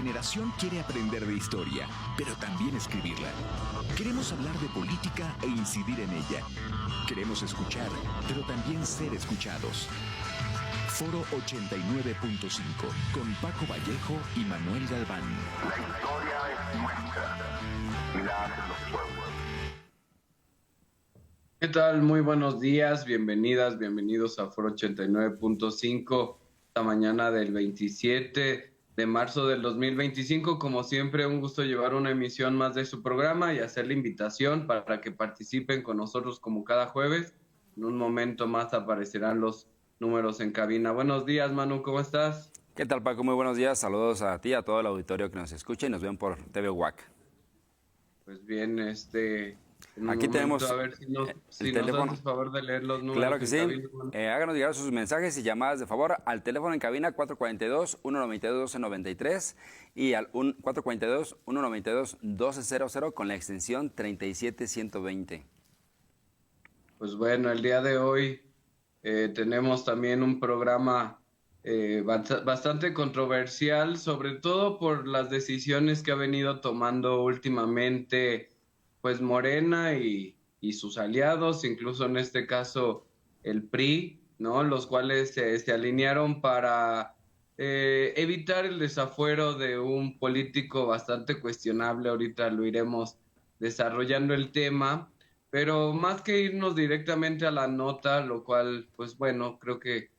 generación quiere aprender de historia, pero también escribirla. Queremos hablar de política e incidir en ella. Queremos escuchar, pero también ser escuchados. Foro 89.5, con Paco Vallejo y Manuel Galván. La historia es nuestra y la hacen los pueblos. ¿Qué tal? Muy buenos días, bienvenidas, bienvenidos a Foro 89.5, esta mañana del 27 de marzo del 2025. Como siempre, un gusto llevar una emisión más de su programa y hacer la invitación para que participen con nosotros como cada jueves. En un momento más aparecerán los números en cabina. Buenos días, Manu, ¿cómo estás? ¿Qué tal, Paco? Muy buenos días. Saludos a ti, a todo el auditorio que nos escucha y nos ven por TV UAC. Pues bien, aquí tenemos a ver si nos teléfono. haces favor de leer los números. Claro que en sí. cabina, Manu. Háganos llegar sus mensajes y llamadas de favor al teléfono en cabina 442-192-1293 y al 442-192-1200 con la extensión 37120. Pues bueno, el día de hoy tenemos también un programa bastante controversial, sobre todo por las decisiones que ha venido tomando últimamente, pues Morena y sus aliados, incluso en este caso el PRI, ¿no? Los cuales se alinearon para evitar el desafuero de un político bastante cuestionable. Ahorita lo iremos desarrollando el tema. Pero más que irnos directamente a la nota, lo cual, pues bueno, creo que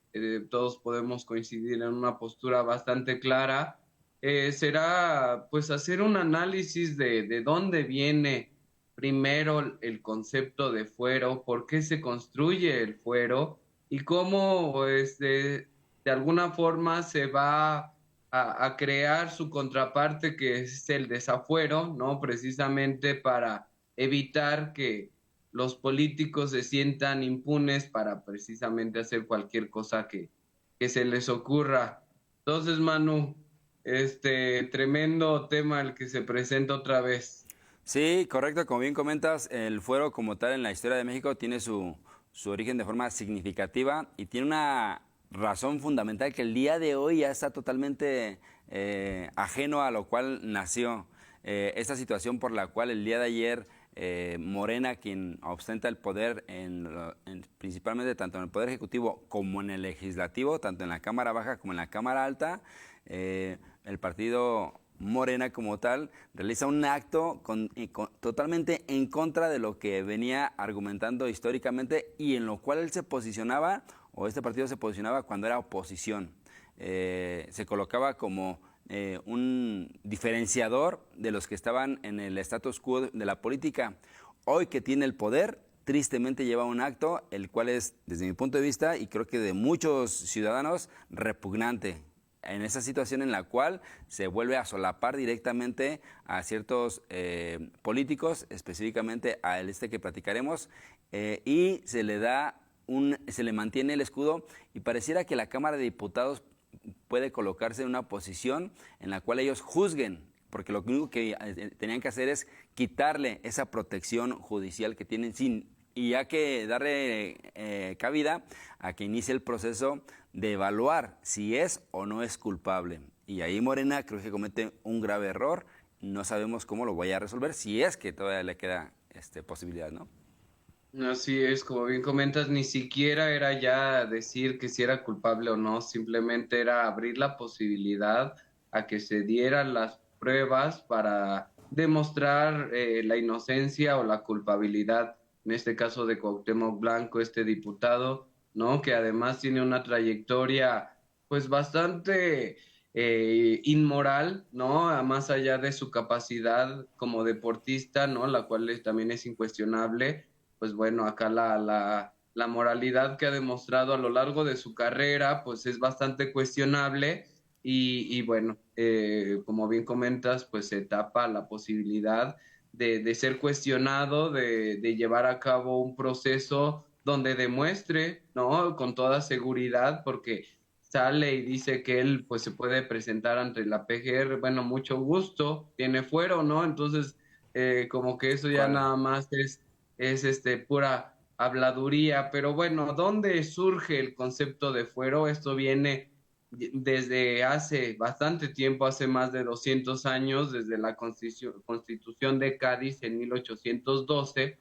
todos podemos coincidir en una postura bastante clara, será pues hacer un análisis de dónde viene primero el concepto de fuero, por qué se construye el fuero y cómo de alguna forma se va a crear su contraparte, que es el desafuero, ¿no? Precisamente para evitar que los políticos se sientan impunes para precisamente hacer cualquier cosa que se les ocurra. Entonces, Manu, tremendo tema el que se presenta otra vez. Sí, correcto. Como bien comentas, el fuero como tal en la historia de México tiene su origen de forma significativa y tiene una razón fundamental que el día de hoy ya está totalmente ajeno a lo cual nació. Esta situación por la cual el día de ayer Morena, quien ostenta el poder principalmente tanto en el Poder Ejecutivo como en el Legislativo, tanto en la Cámara Baja como en la Cámara Alta, el partido Morena como tal realiza un acto totalmente en contra de lo que venía argumentando históricamente y en lo cual él se posicionaba, o este partido se posicionaba cuando era oposición. Se colocaba como un diferenciador de los que estaban en el status quo de la política. Hoy que tiene el poder, tristemente lleva un acto, el cual es, desde mi punto de vista, y creo que de muchos ciudadanos, repugnante. En esa situación en la cual se vuelve a solapar directamente a ciertos políticos, específicamente a este que platicaremos, y se le mantiene el escudo y pareciera que la Cámara de Diputados puede colocarse en una posición en la cual ellos juzguen, porque lo único que tenían que hacer es quitarle esa protección judicial que tienen y hay que darle cabida a que inicie el proceso de evaluar si es o no es culpable. Y ahí Morena creo que comete un grave error, no sabemos cómo lo vaya a resolver, si es que todavía le queda posibilidad, ¿no? Así es, como bien comentas, ni siquiera era ya decir que si era culpable o no, simplemente era abrir la posibilidad a que se dieran las pruebas para demostrar la inocencia o la culpabilidad, en este caso de Cuauhtémoc Blanco, este diputado, ¿no? Que además tiene una trayectoria pues bastante inmoral, ¿no? Más allá de su capacidad como deportista, ¿no? La cual también es incuestionable. Pues bueno, acá la moralidad que ha demostrado a lo largo de su carrera, pues es bastante cuestionable y bueno, como bien comentas, pues se tapa la posibilidad de ser cuestionado, de llevar a cabo un proceso donde demuestre, ¿no? Con toda seguridad, porque sale y dice que él pues se puede presentar ante la PGR, bueno, mucho gusto, tiene fuero, ¿no? Entonces, como que eso ya ¿Cuál? nada más es pura habladuría, pero bueno, ¿dónde surge el concepto de fuero? Esto viene desde hace bastante tiempo, hace más de 200 años, desde la Constitución de Cádiz en 1812,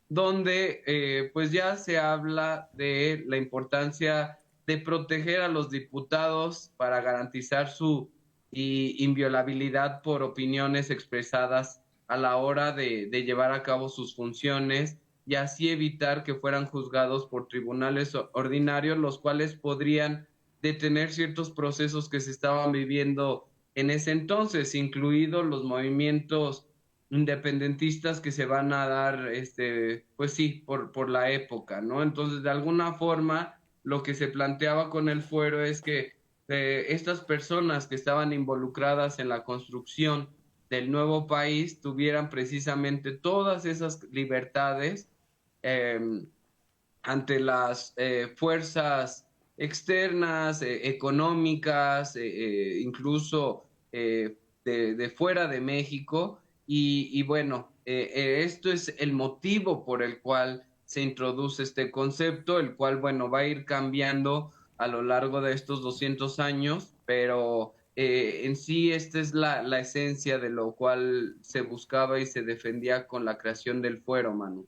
donde pues ya se habla de la importancia de proteger a los diputados para garantizar su inviolabilidad por opiniones expresadas a la hora de llevar a cabo sus funciones y así evitar que fueran juzgados por tribunales ordinarios, los cuales podrían detener ciertos procesos que se estaban viviendo en ese entonces, incluidos los movimientos independentistas que se van a dar, pues sí, por la época, ¿no? Entonces, de alguna forma, lo que se planteaba con el fuero es que estas personas que estaban involucradas en la construcción del nuevo país tuvieran precisamente todas esas libertades eh, ante las fuerzas externas, económicas, incluso de fuera de México. Y bueno, esto es el motivo por el cual se introduce este concepto, el cual, bueno, va a ir cambiando a lo largo de estos 200 años, pero en sí esta es la esencia de lo cual se buscaba y se defendía con la creación del fuero, Manu.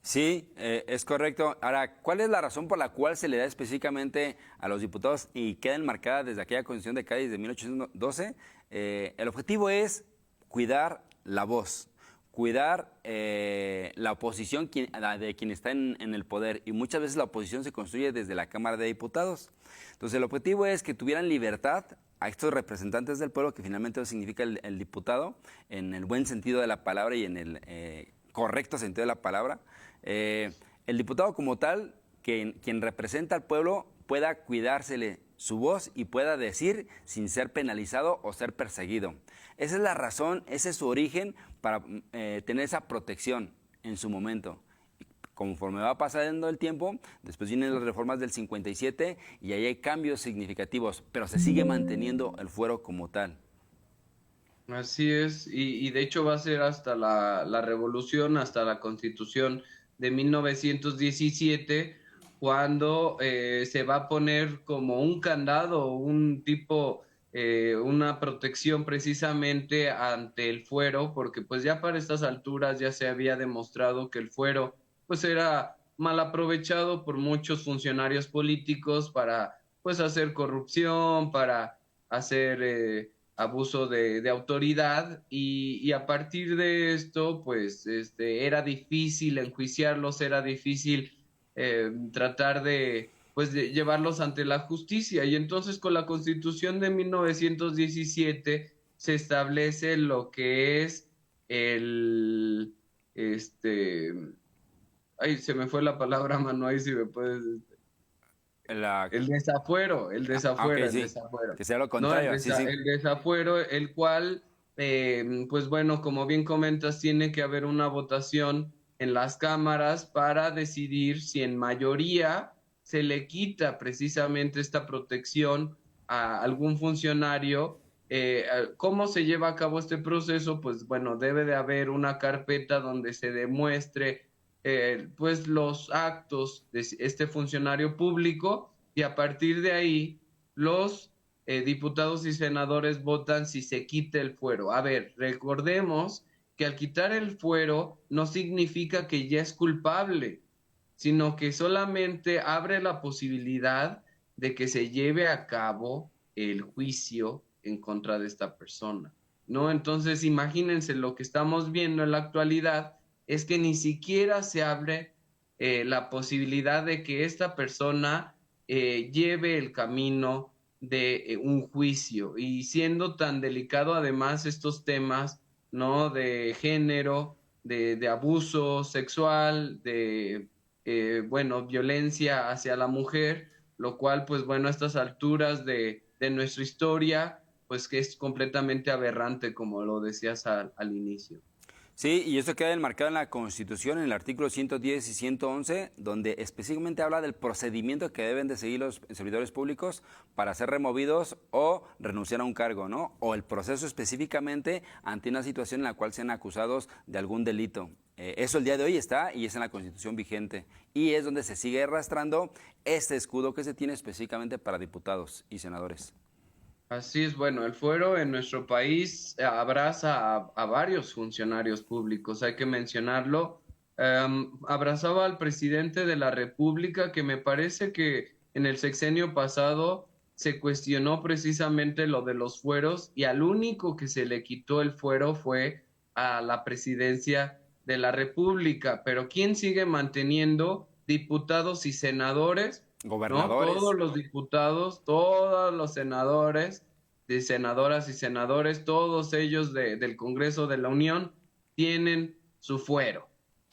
Sí, es correcto. Ahora, ¿cuál es la razón por la cual se le da específicamente a los diputados y queda enmarcada desde aquella Constitución de Cádiz de 1812? El objetivo es cuidar la voz, cuidar la oposición de quien está en el poder, y muchas veces la oposición se construye desde la Cámara de Diputados. Entonces, el objetivo es que tuvieran libertad a estos representantes del pueblo, que finalmente significa el diputado, en el buen sentido de la palabra y en el correcto sentido de la palabra. El diputado como tal, quien representa al pueblo, pueda cuidársele su voz y pueda decir sin ser penalizado o ser perseguido. Esa es la razón, ese es su origen para tener esa protección en su momento. Conforme va pasando el tiempo, después vienen las reformas del 57 y ahí hay cambios significativos, pero se sigue manteniendo el fuero como tal. Así es, y de hecho va a ser hasta la revolución, hasta la Constitución de 1917, cuando se va a poner como un candado, un tipo, una protección precisamente ante el fuero, porque pues ya para estas alturas ya se había demostrado que el fuero pues era mal aprovechado por muchos funcionarios políticos para pues hacer corrupción, para hacer abuso de autoridad y a partir de esto pues era difícil enjuiciarlos, era difícil tratar de pues de llevarlos ante la justicia y entonces con la Constitución de 1917 se establece lo que es el ay, se me fue la palabra, mano, ahí si me puedes el desafuero, el desafuero, Ok, el sí, desafuero. que sea lo ¿No? contrario, sí, sí. El desafuero, el cual, pues bueno, como bien comentas, tiene que haber una votación en las cámaras para decidir si en mayoría se le quita precisamente esta protección a algún funcionario. ¿Cómo se lleva a cabo este proceso? Pues bueno, debe de haber una carpeta donde se demuestre pues los actos de este funcionario público y a partir de ahí los diputados y senadores votan si se quita el fuero. A ver, recordemos que al quitar el fuero no significa que ya es culpable, sino que solamente abre la posibilidad de que se lleve a cabo el juicio en contra de esta persona, ¿no? Entonces, imagínense lo que estamos viendo en la actualidad es que ni siquiera se abre la posibilidad de que esta persona lleve el camino de un juicio y siendo tan delicado además estos temas, ¿no? De género, de abuso sexual, de, bueno, violencia hacia la mujer, lo cual, pues bueno, a estas alturas de nuestra historia, pues que es completamente aberrante, como lo decías al inicio. Sí, y eso queda enmarcado en la Constitución, en el artículo 110 y 111, donde específicamente habla del procedimiento que deben de seguir los servidores públicos para ser removidos o renunciar a un cargo, ¿no? O el proceso específicamente ante una situación en la cual sean acusados de algún delito. Eso el día de hoy está y es en la Constitución vigente. Y es donde se sigue arrastrando este escudo que se tiene específicamente para diputados y senadores. Así es, bueno, el fuero en nuestro país abraza a varios funcionarios públicos, hay que mencionarlo. Abrazaba al presidente de la República, que me parece que en el sexenio pasado se cuestionó precisamente lo de los fueros y al único que se le quitó el fuero fue a la presidencia de la República. Pero ¿quién sigue manteniendo diputados y senadores? ¿No? Gobernadores. Todos los diputados, todos los senadores, de senadoras y senadores, todos ellos del Congreso de la Unión tienen su fuero,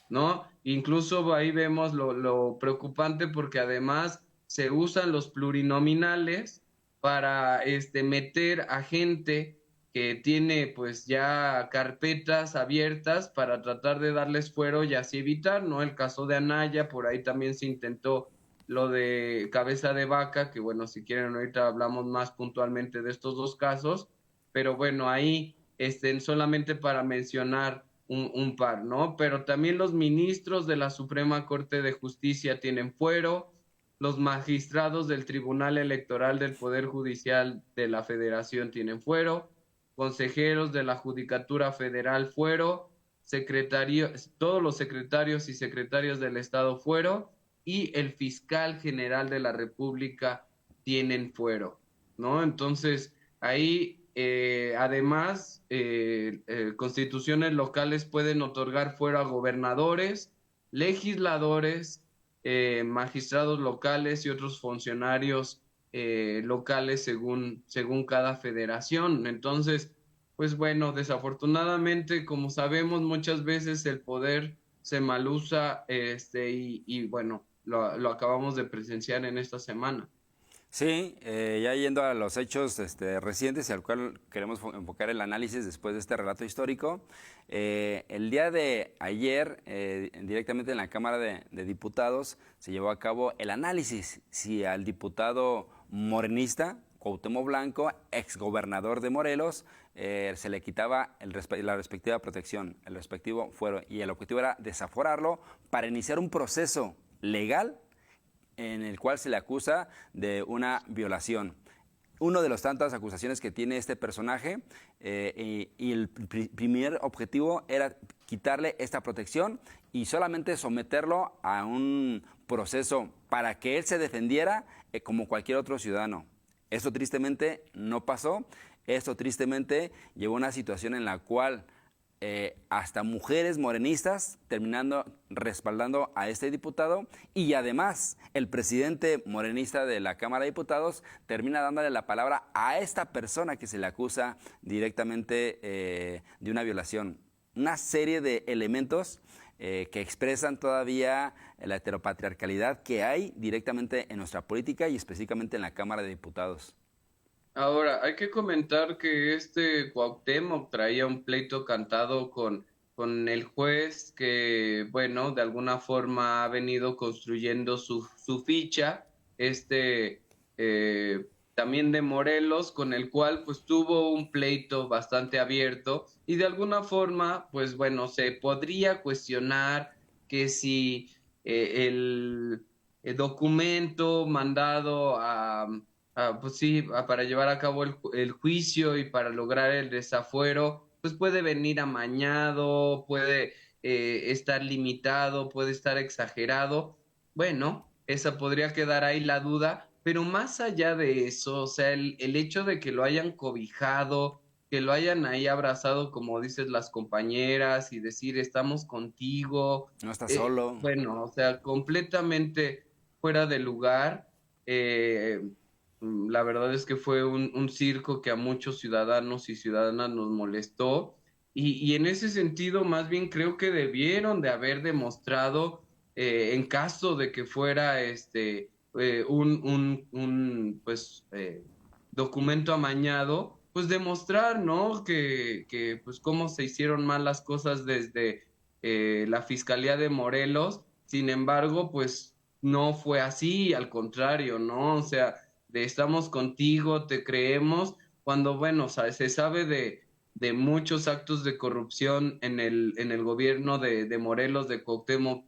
¿no? Incluso ahí vemos lo preocupante porque además se usan los plurinominales para meter a gente que tiene pues ya carpetas abiertas para tratar de darles fuero y así evitar, ¿no? El caso de Anaya, por ahí también se intentó lo de Cabeza de Vaca, que bueno, si quieren ahorita hablamos más puntualmente de estos dos casos, pero bueno, ahí solamente para mencionar un par, ¿no? Pero también los ministros de la Suprema Corte de Justicia tienen fuero, los magistrados del Tribunal Electoral del Poder Judicial de la Federación tienen fuero, consejeros de la Judicatura Federal fuero, todos los secretarios y secretarias del Estado fuero, y el fiscal general de la República tienen fuero, ¿no? Entonces, ahí, además, constituciones locales pueden otorgar fuero a gobernadores, legisladores, magistrados locales y otros funcionarios locales según cada federación. Entonces, pues bueno, desafortunadamente, como sabemos, muchas veces el poder se malusa y bueno, lo acabamos de presenciar en esta semana. Sí, ya yendo a los hechos recientes y al cual queremos enfocar el análisis después de este relato histórico, el día de ayer, directamente en la Cámara de Diputados, se llevó a cabo el análisis si al diputado morenista, Cuauhtémoc Blanco, exgobernador de Morelos, se le quitaba la respectiva protección, el respectivo fuero, y el objetivo era desaforarlo para iniciar un proceso legal en el cual se le acusa de una violación. Uno de las tantas acusaciones que tiene este personaje y el primer objetivo era quitarle esta protección y solamente someterlo a un proceso para que él se defendiera como cualquier otro ciudadano. Esto tristemente no pasó. Esto tristemente llevó a una situación en la cual hasta mujeres morenistas terminando respaldando a este diputado y además el presidente morenista de la Cámara de Diputados termina dándole la palabra a esta persona que se le acusa directamente de una violación. Una serie de elementos que expresan todavía la heteropatriarcalidad que hay directamente en nuestra política y específicamente en la Cámara de Diputados. Ahora, hay que comentar que Cuauhtémoc traía un pleito cantado con el juez que, bueno, de alguna forma ha venido construyendo su ficha, también de Morelos, con el cual pues tuvo un pleito bastante abierto y de alguna forma, pues bueno, se podría cuestionar que si el documento mandado pues sí, para llevar a cabo el juicio y para lograr el desafuero, pues puede venir amañado, puede estar limitado, puede estar exagerado. Bueno, esa podría quedar ahí la duda, pero más allá de eso, o sea, el hecho de que lo hayan cobijado, que lo hayan ahí abrazado, como dices, las compañeras y decir, estamos contigo. No está solo. Bueno, o sea, completamente fuera de lugar. La verdad es que fue un circo que a muchos ciudadanos y ciudadanas nos molestó y en ese sentido más bien creo que debieron de haber demostrado en caso de que fuera pues documento amañado, pues demostrar, ¿no? Que pues cómo se hicieron mal las cosas desde la Fiscalía de Morelos. Sin embargo, pues no fue así, al contrario, ¿no? O sea, de estamos contigo, te creemos, cuando, bueno, se sabe de muchos actos de corrupción en el gobierno de Morelos, de Cuauhtémoc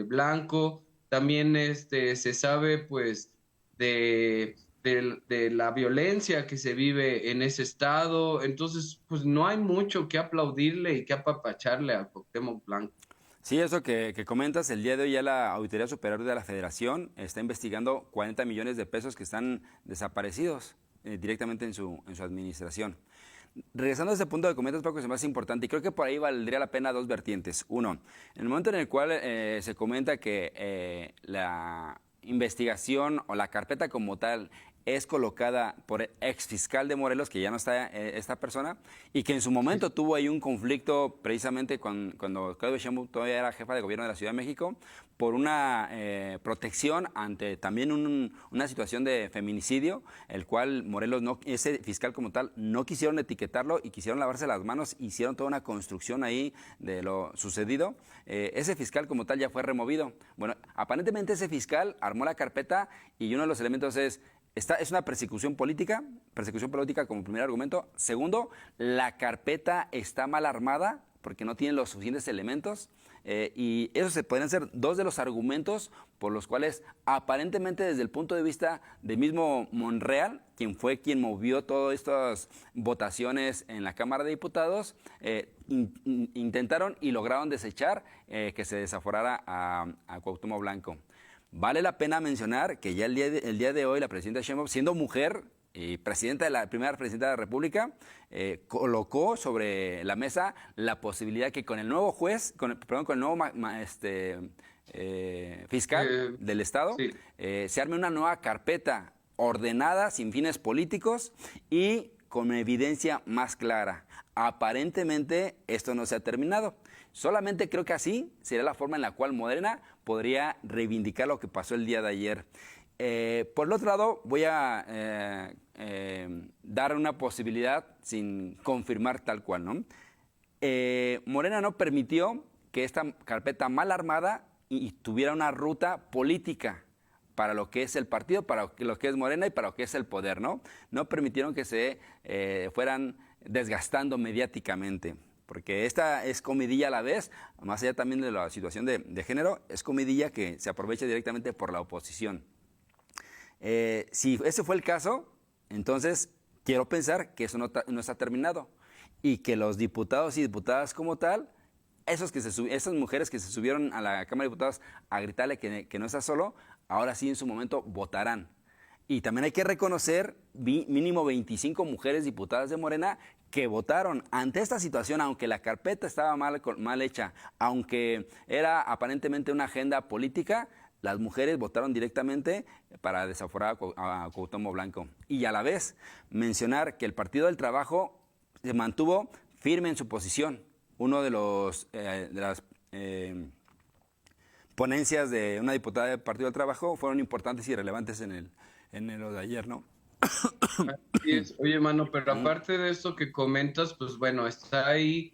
Blanco. También se sabe pues de la violencia que se vive en ese estado. Entonces, pues no hay mucho que aplaudirle y que apapacharle a Cuauhtémoc Blanco. Sí, eso que comentas, el día de hoy ya la Auditoría Superior de la Federación está investigando 40 millones de pesos que están desaparecidos directamente en su administración. Regresando a ese punto que comentas, Paco, es más importante, y creo que por ahí valdría la pena dos vertientes. Uno, en el momento en el cual se comenta que la investigación o la carpeta como tal es colocada por el ex fiscal de Morelos, que ya no está esta persona, y que en su momento tuvo ahí un conflicto precisamente cuando Claudia Sheinbaum todavía era jefa de gobierno de la Ciudad de México, por una protección ante también una situación de feminicidio, el cual Morelos, ese fiscal como tal, no quisieron etiquetarlo y quisieron lavarse las manos, hicieron toda una construcción ahí de lo sucedido. Ese fiscal como tal ya fue removido. Bueno, aparentemente ese fiscal armó la carpeta y uno de los elementos es una persecución política como primer argumento. Segundo, la carpeta está mal armada porque no tiene los suficientes elementos. Y esos se podrían ser dos de los argumentos por los cuales aparentemente desde el punto de vista de mismo Monreal, quien fue quien movió todas estas votaciones en la Cámara de Diputados, intentaron y lograron desechar que se desaforara a Cuauhtémoc Blanco. Vale la pena mencionar que ya el día de hoy la presidenta Sheinbaum, siendo mujer y primera presidenta de la República, colocó sobre la mesa la posibilidad que con el nuevo con el nuevo fiscal del Estado, Sí. se arme una nueva carpeta ordenada, sin fines políticos y con evidencia más clara. Aparentemente esto no se ha terminado. Solamente creo que así sería la forma en la cual Morena podría reivindicar lo que pasó el día de ayer. Por el otro lado, voy a dar una posibilidad sin confirmar tal cual, ¿no? Morena no permitió que esta carpeta mal armada y tuviera una ruta política para lo que es el partido, para lo que es Morena y para lo que es el poder, ¿no? No permitieron que se fueran desgastando mediáticamente, porque esta es comidilla a la vez, más allá también de la situación de género, es comidilla que se aprovecha directamente por la oposición. Si ese fue el caso, entonces quiero pensar que eso no está terminado y que los diputados y diputadas como tal, esas mujeres que se subieron a la Cámara de Diputados a gritarle que no está solo, ahora sí en su momento votarán. Y también hay que reconocer mínimo 25 mujeres diputadas de Morena que votaron ante esta situación, aunque la carpeta estaba mal hecha, aunque era aparentemente una agenda política, las mujeres votaron directamente para desaforar a Cuauhtémoc Blanco. Y a la vez mencionar que el Partido del Trabajo se mantuvo firme en su posición. Uno de las ponencias de una diputada del Partido del Trabajo fueron importantes y relevantes en lo de ayer, ¿no? Así es. Oye, mano, pero aparte de esto que comentas, pues bueno, está ahí,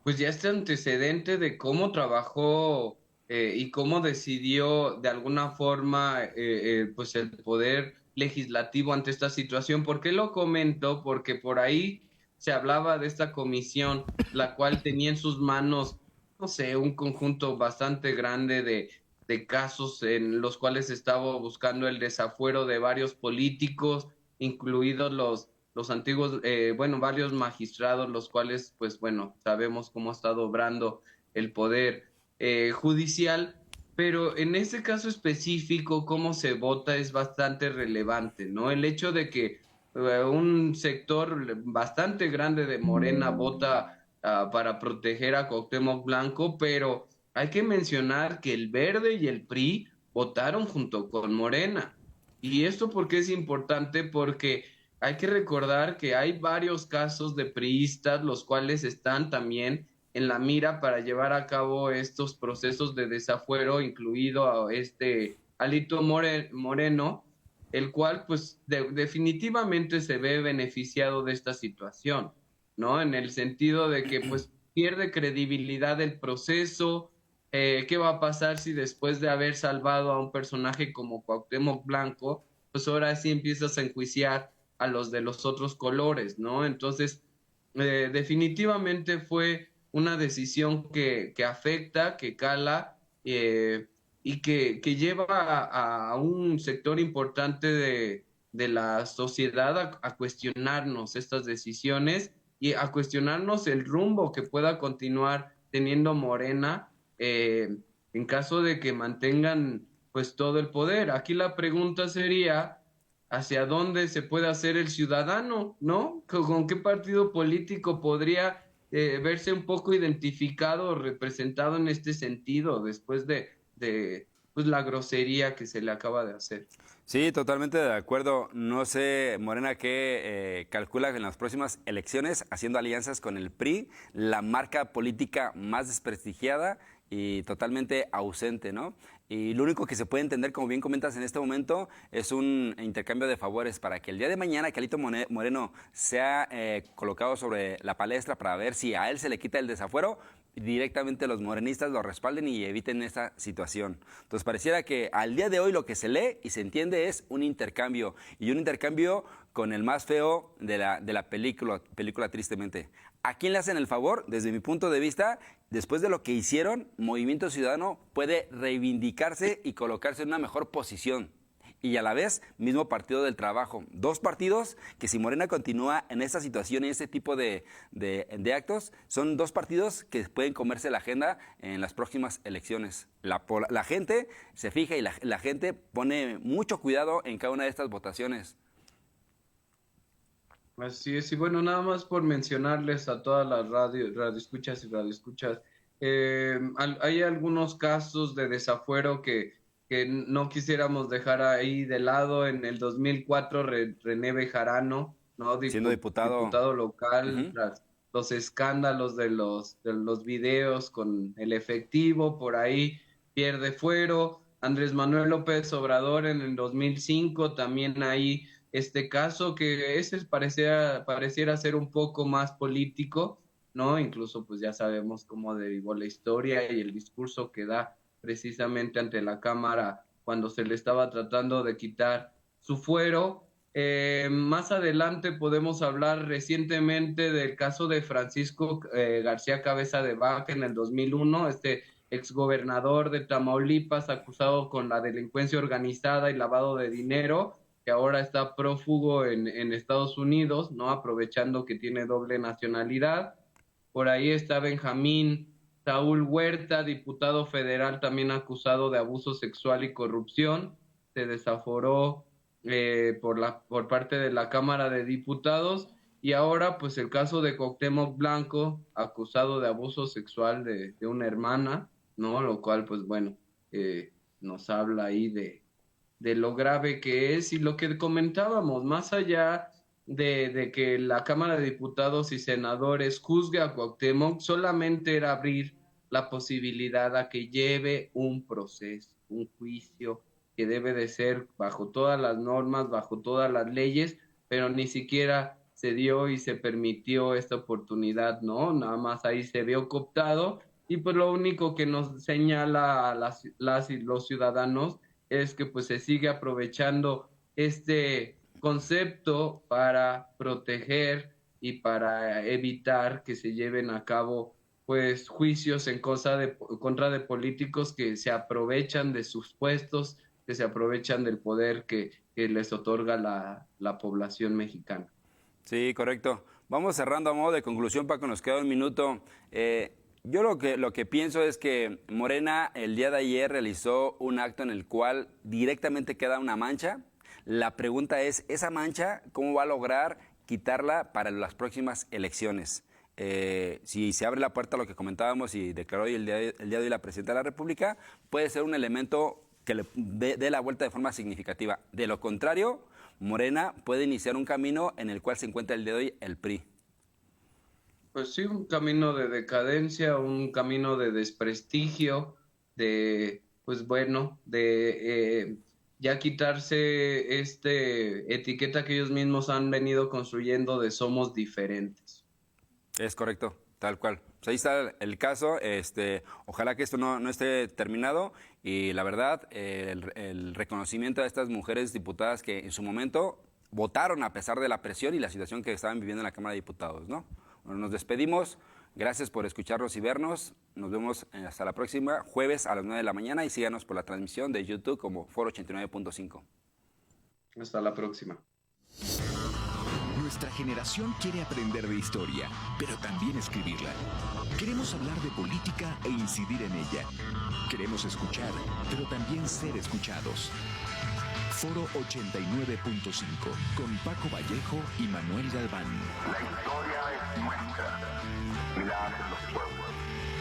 pues ya este antecedente de cómo trabajó y cómo decidió de alguna forma, pues el poder legislativo ante esta situación. ¿Por qué lo comento? Porque por ahí se hablaba de esta comisión, la cual tenía en sus manos, no sé, un conjunto bastante grande de casos en los cuales estaba buscando el desafuero de varios políticos, incluidos los antiguos, varios magistrados, los cuales, pues bueno, sabemos cómo ha estado obrando el poder judicial, pero en este caso específico, cómo se vota es bastante relevante, ¿no? El hecho de que un sector bastante grande de Morena vota para proteger a Cuauhtémoc Blanco, pero hay que mencionar que el Verde y el PRI votaron junto con Morena. ¿Y esto por qué es importante? Porque hay que recordar que hay varios casos de priistas, los cuales están también en la mira para llevar a cabo estos procesos de desafuero, incluido a Alito Moreno, el cual pues definitivamente se ve beneficiado de esta situación, ¿no? En el sentido de que pues pierde credibilidad el proceso. ¿Qué va a pasar si después de haber salvado a un personaje como Cuauhtémoc Blanco, pues ahora sí empiezas a enjuiciar a los de los otros colores, ¿no? Entonces, definitivamente fue una decisión que afecta, que cala y que lleva a un sector importante de la sociedad a cuestionarnos estas decisiones y a cuestionarnos el rumbo que pueda continuar teniendo Morena en caso de que mantengan pues todo el poder. Aquí la pregunta sería hacia dónde se puede hacer el ciudadano, ¿no? ¿Con qué partido político podría verse un poco identificado o representado en este sentido después de pues, la grosería que se le acaba de hacer? Sí, totalmente de acuerdo. No sé, Morena, qué calcula que en las próximas elecciones, haciendo alianzas con el PRI, la marca política más desprestigiada y totalmente ausente, ¿no? Y lo único que se puede entender, como bien comentas en este momento, es un intercambio de favores para que el día de mañana que Alito Moreno sea colocado sobre la palestra para ver si a él se le quita el desafuero, directamente los morenistas lo respalden y eviten esta situación. Entonces pareciera que al día de hoy lo que se lee y se entiende es un intercambio, y un intercambio con el más feo de la película tristemente. ¿A quién le hacen el favor? Desde mi punto de vista, después de lo que hicieron, Movimiento Ciudadano puede reivindicarse y colocarse en una mejor posición. Y a la vez, mismo Partido del Trabajo. Dos partidos que si Morena continúa en esta situación y ese tipo de actos, son dos partidos que pueden comerse la agenda en las próximas elecciones. La gente se fija y la gente pone mucho cuidado en cada una de estas votaciones. Así es, y bueno, nada más por mencionarles a todas las radioescuchas y radioescuchas, hay algunos casos de desafuero que no quisiéramos dejar ahí de lado. En el 2004, René Bejarano, ¿no? Siendo diputado local, tras los escándalos de los videos con el efectivo, por ahí pierde fuero. Andrés Manuel López Obrador en el 2005, también ahí este caso que ese pareciera ser un poco más político, ¿no? Incluso pues ya sabemos cómo derivó la historia y el discurso que da precisamente ante la Cámara cuando se le estaba tratando de quitar su fuero. Más adelante podemos hablar recientemente del caso de Francisco García Cabeza de Vaca en el 2001, este exgobernador de Tamaulipas acusado con la delincuencia organizada y lavado de dinero, que ahora está prófugo en Estados Unidos, ¿no? Aprovechando que tiene doble nacionalidad. Por ahí está Benjamín Saúl Huerta, diputado federal también acusado de abuso sexual y corrupción. Se desaforó por parte de la Cámara de Diputados. Y ahora, pues el caso de Cuauhtémoc Blanco, acusado de abuso sexual de una hermana, ¿no? Lo cual, pues bueno, nos habla ahí de lo grave que es y lo que comentábamos, más allá de que la Cámara de Diputados y Senadores juzgue a Cuauhtémoc, solamente era abrir la posibilidad a que lleve un proceso, un juicio que debe de ser bajo todas las normas, bajo todas las leyes, pero ni siquiera se dio y se permitió esta oportunidad, ¿no? Nada más ahí se vio cooptado y pues lo único que nos señala a las y los ciudadanos es que pues se sigue aprovechando este concepto para proteger y para evitar que se lleven a cabo pues juicios en contra de políticos que se aprovechan de sus puestos, que se aprovechan del poder que les otorga la población mexicana. Sí, correcto. Vamos cerrando a modo de conclusión, Paco, nos queda un minuto. Yo lo que pienso es que Morena el día de ayer realizó un acto en el cual directamente queda una mancha. La pregunta es, ¿esa mancha cómo va a lograr quitarla para las próximas elecciones? Si se abre la puerta a lo que comentábamos y declaró hoy el día de hoy la Presidenta de la República, puede ser un elemento que le dé la vuelta de forma significativa. De lo contrario, Morena puede iniciar un camino en el cual se encuentra el día de hoy el PRI. Pues sí, un camino de decadencia, un camino de desprestigio, pues bueno, ya quitarse etiqueta que ellos mismos han venido construyendo de somos diferentes. Es correcto, tal cual. Pues ahí está el caso. Ojalá que esto no esté terminado y la verdad, el reconocimiento a estas mujeres diputadas que en su momento votaron a pesar de la presión y la situación que estaban viviendo en la Cámara de Diputados, ¿no? Bueno, nos despedimos. Gracias por escucharnos y vernos. Nos vemos hasta la próxima, jueves a las 9 de la mañana, y síganos por la transmisión de YouTube como Foro 89.5. Hasta la próxima. Nuestra generación quiere aprender de historia, pero también escribirla. Queremos hablar de política e incidir en ella. Queremos escuchar, pero también ser escuchados. Foro 89.5, con Paco Vallejo y Manuel Galván. La historia es nuestra y la hacen los pueblos.